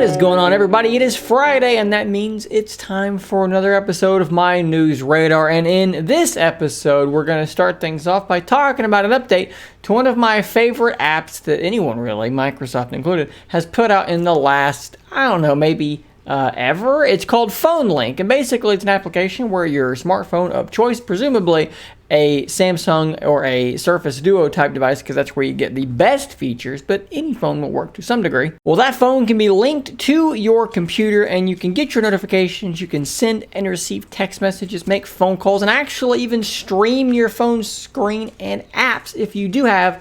is going on, everybody? It is Friday, and that means it's time for another episode of My News Radar. And in this episode, we're going to start things off by talking about an update to one of my favorite apps that anyone really, Microsoft included, has put out in the last, I don't know, maybe ever. It's called Phone Link, and basically it's an application where your smartphone of choice, presumably a Samsung or a Surface Duo type device, because that's where you get the best features, but any phone will work to some degree. Well, that phone can be linked to your computer and you can get your notifications, you can send and receive text messages, make phone calls, and actually even stream your phone screen and apps if you do have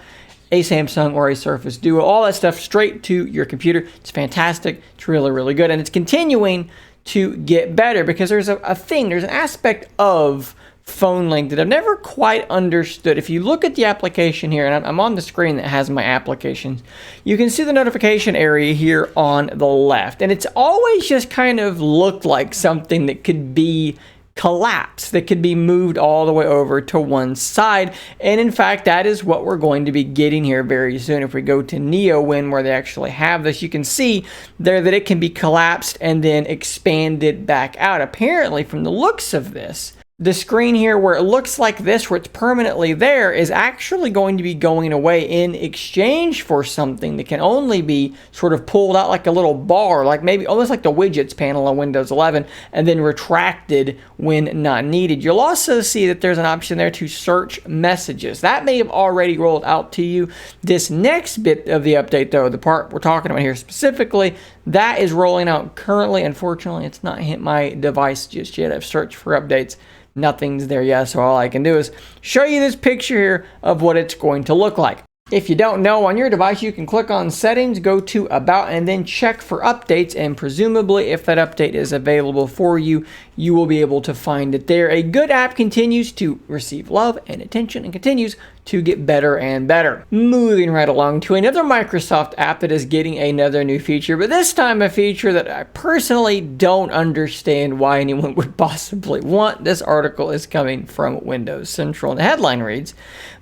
a Samsung or a Surface Duo. All that stuff straight to your computer. It's fantastic. It's really, really good. And it's continuing to get better because there's there's an aspect of Phone Link that I've never quite understood. If you look at the application here, and I'm on the screen that has my applications, you can see the notification area here on the left. And it's always just kind of looked like something that could be collapsed, that could be moved all the way over to one side. And in fact, that is what we're going to be getting here very soon. If we go to NeoWin, where they actually have this, you can see there that it can be collapsed and then expanded back out. Apparently, from the looks of this, the screen here where it looks like this, where it's permanently there, is actually going to be going away in exchange for something that can only be sort of pulled out like a little bar, like maybe almost like the widgets panel on Windows 11, and then retracted when not needed. You'll also see that there's an option there to search messages. That may have already rolled out to you. This next bit of the update, though, the part we're talking about here specifically, that is rolling out currently. Unfortunately, it's not hit my device just yet. I've searched for updates. Nothing's there yet, so all I can do is show you this picture here of what it's going to look like. If you don't know, on your device, you can click on Settings, go to About, and then check for updates, and presumably, if that update is available for you, you will be able to find it there. A good app continues to receive love and attention and continues to get better and better. Moving right along to another Microsoft app that is getting another new feature, but this time a feature that I personally don't understand why anyone would possibly want. This article is coming from Windows Central, and the headline reads,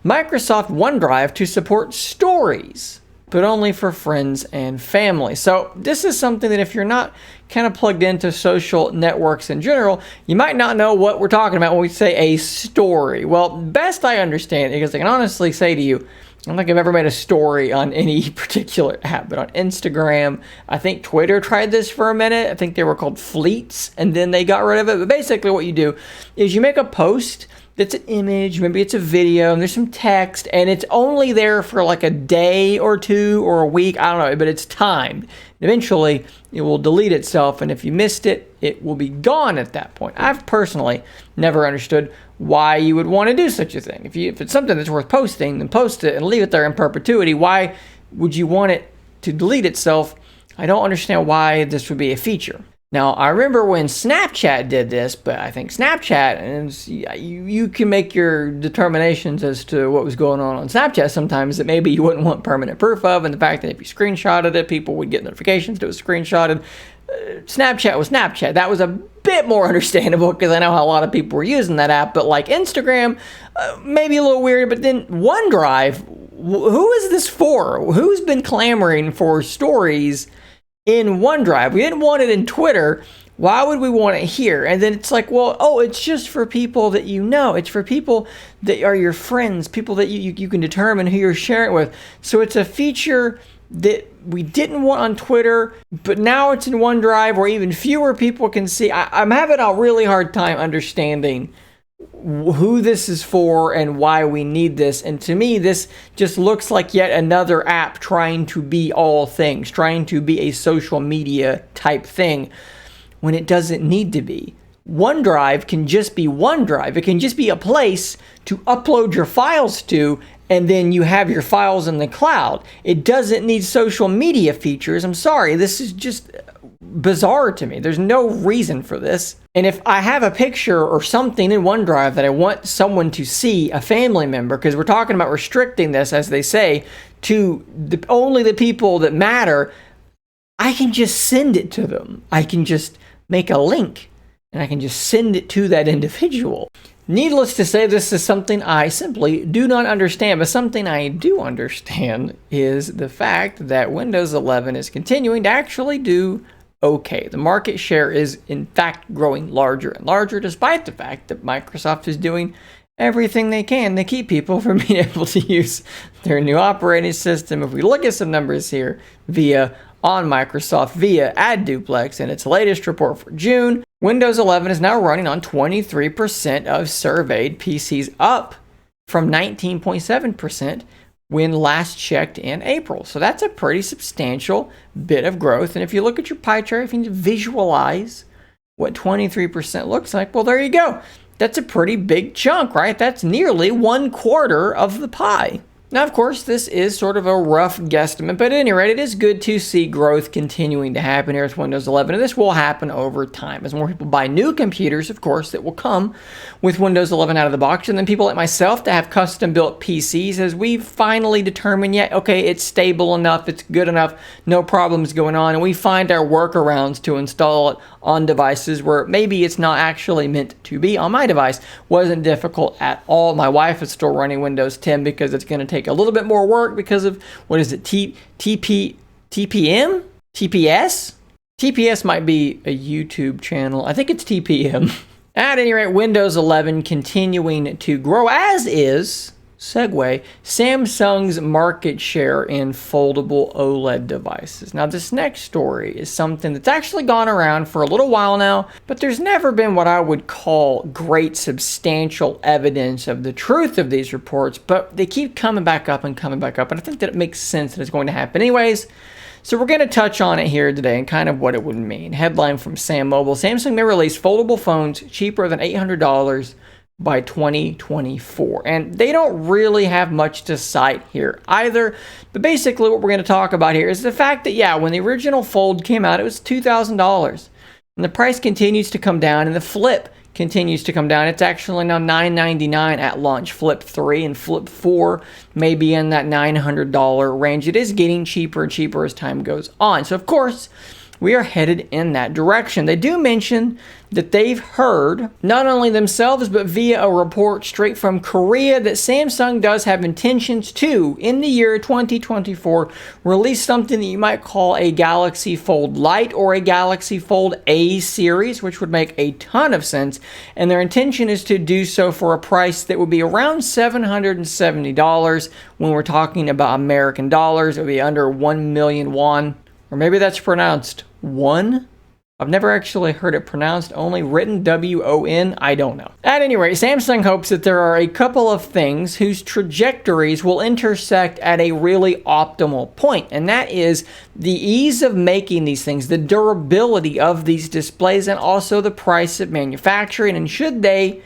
Microsoft OneDrive to support stories, but only for friends and family. So this is something that if you're not kind of plugged into social networks in general, you might not know what we're talking about when we say a story. Well, best I understand, because I can honestly say to you, I don't think I've ever made a story on any particular app, but on Instagram, I think Twitter tried this for a minute. I think they were called Fleets, and then they got rid of it. But basically what you do is you make a post that's an image, maybe it's a video, and there's some text, and it's only there for like a day or two or a week, I don't know, but it's timed. Eventually, it will delete itself, and if you missed it, it will be gone at that point. I've personally never understood why you would want to do such a thing. If it's something that's worth posting, then post it and leave it there in perpetuity. Why would you want it to delete itself? I don't understand why this would be a feature. Now, I remember when Snapchat did this, but I think Snapchat, and you can make your determinations as to what was going on Snapchat sometimes that maybe you wouldn't want permanent proof of, and the fact that if you screenshotted it, people would get notifications that it was screenshotted. Snapchat was Snapchat. That was a bit more understandable because I know how a lot of people were using that app, but like Instagram, maybe a little weird, but then OneDrive, who is this for? Who's been clamoring for stories in OneDrive? We didn't want it in Twitter. Why would we want it here? And then it's like, well, oh, it's just for people that you know. It's for people that are your friends, people that you can determine who you're sharing it with. So it's a feature that we didn't want on Twitter, but now it's in OneDrive where even fewer people can see. I'm having a really hard time understanding who this is for and why we need this. And to me, this just looks like yet another app trying to be all things, trying to be a social media type thing when it doesn't need to be. OneDrive can just be OneDrive. It can just be a place to upload your files to, and then you have your files in the cloud. It doesn't need social media features. I'm sorry, this is just bizarre to me. There's no reason for this. And if I have a picture or something in OneDrive that I want someone to see, a family member, because we're talking about restricting this, as they say, to only the people that matter, I can just send it to them. I can just make a link and I can just send it to that individual. Needless to say, this is something I simply do not understand, but something I do understand is the fact that Windows 11 is continuing to actually do okay. The market share is in fact growing larger and larger, despite the fact that Microsoft is doing everything they can to keep people from being able to use their new operating system. If we look at some numbers here on Microsoft via AdDuplex in its latest report for June, Windows 11 is now running on 23% of surveyed PCs, up from 19.7% when last checked in April. So that's a pretty substantial bit of growth. And if you look at your pie chart, if you can visualize what 23% looks like, well, there you go. That's a pretty big chunk, right? That's nearly 1/4 of the pie. Now, of course, this is sort of a rough guesstimate, but at any rate, it is good to see growth continuing to happen here with Windows 11, and this will happen over time. As more people buy new computers, of course, that will come with Windows 11 out of the box, and then people like myself that have custom-built PCs, as we finally determine, okay, it's stable enough, it's good enough, no problems going on, and we find our workarounds to install it on devices where maybe it's not actually meant to be. On my device, wasn't difficult at all. My wife is still running Windows 10 because it's going to take a little bit more work because of, what is it, TPM? TPS? TPS might be a YouTube channel. I think it's TPM. At any rate, Windows 11 continuing to grow, as is, segue, Samsung's market share in foldable OLED devices. Now, this next story is something that's actually gone around for a little while now, but there's never been what I would call great substantial evidence of the truth of these reports, but they keep coming back up, and I think that it makes sense that it's going to happen anyways. So we're going to touch on it here today and kind of what it would mean. Headline from Sam Mobile: Samsung may release foldable phones cheaper than $800 by 2024. And they don't really have much to cite here either. But basically what we're going to talk about here is the fact that, when the original Fold came out, it was $2,000. And the price continues to come down, and the Flip continues to come down. It's actually now $999 at launch. Flip 3 and Flip 4 may be in that $900 range. It is getting cheaper and cheaper as time goes on. So, of course, we are headed in that direction. They do mention that they've heard, not only themselves, but via a report straight from Korea, that Samsung does have intentions to, in the year 2024, release something that you might call a Galaxy Fold Lite or a Galaxy Fold A series, which would make a ton of sense. And their intention is to do so for a price that would be around $770 when we're talking about American dollars. It would be under 1 million won. Or maybe that's pronounced one? I've never actually heard it pronounced, only written W-O-N. I don't know. At any rate, Samsung hopes that there are a couple of things whose trajectories will intersect at a really optimal point, and that is the ease of making these things, the durability of these displays, and also the price of manufacturing. And should they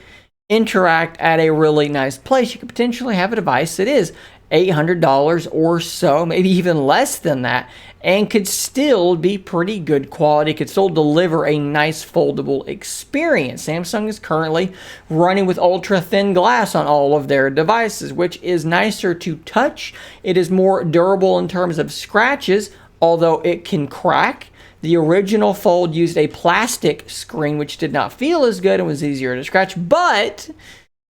interact at a really nice place, you could potentially have a device that is $800 or so, maybe even less than that, and could still be pretty good quality, could still deliver a nice foldable experience. Samsung is currently running with ultra thin glass on all of their devices, which is nicer to touch. It is more durable in terms of scratches, although it can crack. The original Fold used a plastic screen, which did not feel as good and was easier to scratch, but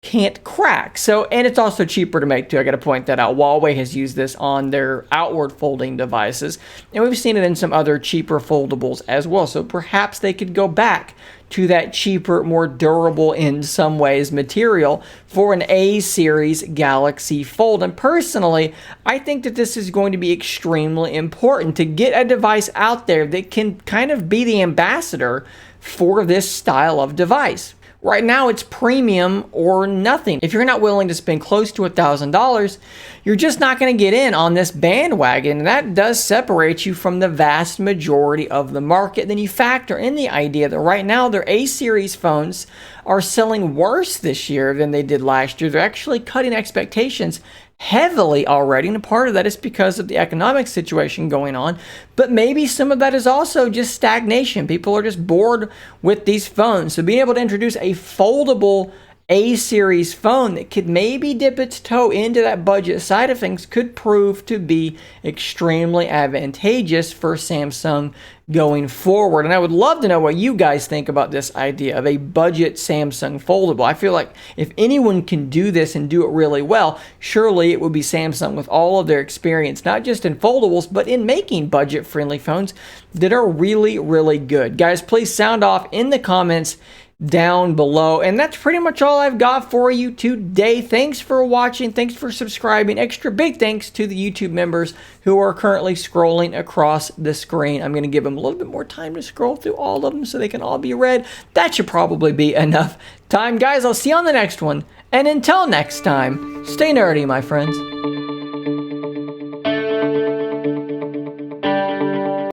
can't crack. So, and it's also cheaper to make too. I got to point that out. Huawei has used this on their outward folding devices, and we've seen it in some other cheaper foldables as well. So perhaps they could go back to that cheaper, more durable in some ways material for an A series Galaxy Fold. And personally, I think that this is going to be extremely important to get a device out there that can kind of be the ambassador for this style of device. Right now, it's premium or nothing. If you're not willing to spend close to $1,000, you're just not going to get in on this bandwagon. And that does separate you from the vast majority of the market. Then you factor in the idea that right now, their A-series phones are selling worse this year than they did last year. They're actually cutting expectations heavily already, and a part of that is because of the economic situation going on, but maybe some of that is also just stagnation. People are just bored with these phones. So being able to introduce a foldable A-series phone that could maybe dip its toe into that budget side of things could prove to be extremely advantageous for Samsung going forward. And I would love to know what you guys think about this idea of a budget Samsung foldable. I feel like if anyone can do this and do it really well, surely it would be Samsung with all of their experience, not just in foldables, but in making budget-friendly phones that are really, really good. Guys, please sound off in the comments down below. And that's pretty much all I've got for you today. Thanks for watching. Thanks for subscribing. Extra big thanks to the YouTube members who are currently scrolling across the screen. I'm going to give them a little bit more time to scroll through all of them so they can all be read. That should probably be enough time. Guys, I'll see you on the next one. And until next time, stay nerdy, my friends.